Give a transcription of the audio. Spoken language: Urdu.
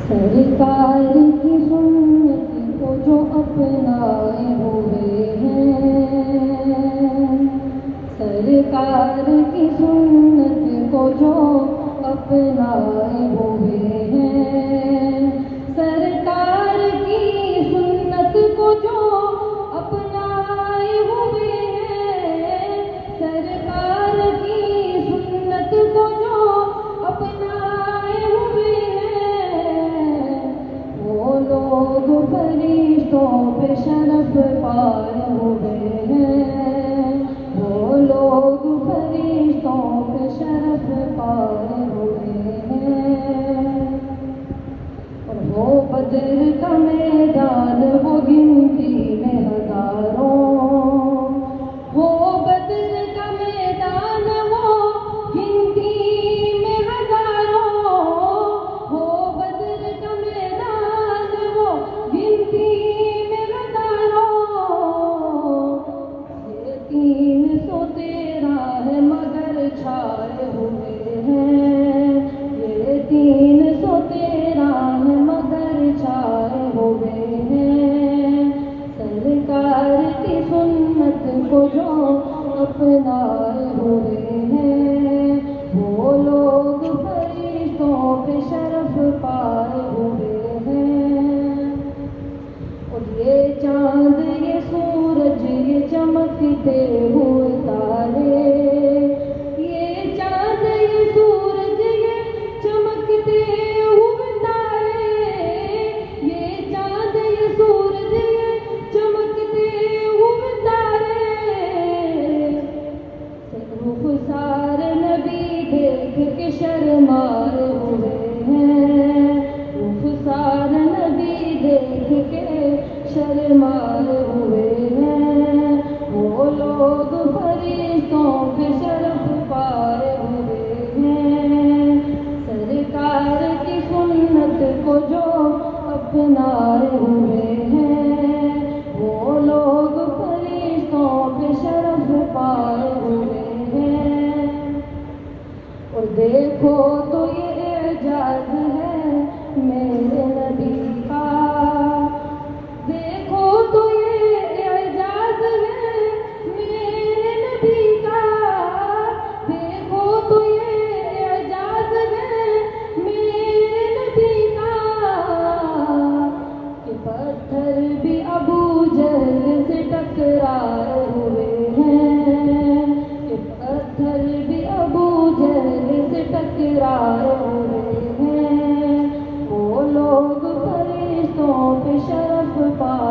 سرکار کی سنت کو جو اپنائے ہوئے ہیں، سرکار کی سنت کو جو اپنائے ہوئے ہیں، سرکار کی سنت کو جو اپنائے ہوئے ہیں، سرکار کی سنت کو جو اپنائے ہوئے ہیں، وہ لوگ فرشتوں پہ شرف پائے ہوئے ہیں، وہ لوگ فرشتوں پہ شرف پائے ہوئے ہیں، اور وہ بدر کا میدان وہ گنتی میں ہزاروں، وہ بدر کا میدان وہ گنتی میں ہزاروں، وہ بدر کا میدان وہ گنتی میں ہزاروں، یہ 313 ہے مگر چھائے ہوئے ہیں، یہ 313 ہے مگر چھائے ہوئے ہیں، سرکار کی سنت کو جو اپنائے ہوئے ہیں، وہ لوگ فرشتوں پہ شرف پائے ہوئے ہیں، اور یہ چاند یہ سورج یہ چمکتے ہوئے تارے، یہ چاند یہ سورج یہ چمکتے ہوئے تارے، یہ چاند یہ سورج یہ چمکتے ہوئے تارے، رخسار نبی دیکھ کے شرمائے ہوئے ہیں، رخسار نبی دیکھ کے شرمائے ہوئے ہیں، وہ لوگ فرشتوں پہ شرف پائے ہوئے ہیں، سرکار کی سنت کو جو اپنائے ہوئے ہیں، وہ لوگ فرشتوں پہ شرف پائے ہوئے ہیں، اور دیکھو تو یہ اعجاز ہے میرے نبی کا، دیکھو تو یہ اعجاز ہے میرے نبی کا، دیکھو تو یہ اعجاز ہے میرے نبی کا، کہ پتھر بھی ابو جہل سے ٹکرائے ہوئے ہیں، کہ پتھر بھی ابو جہل سے ٹکرائے ہوئے ہیں، وہ لوگ فرشتوں پہ شرف پائے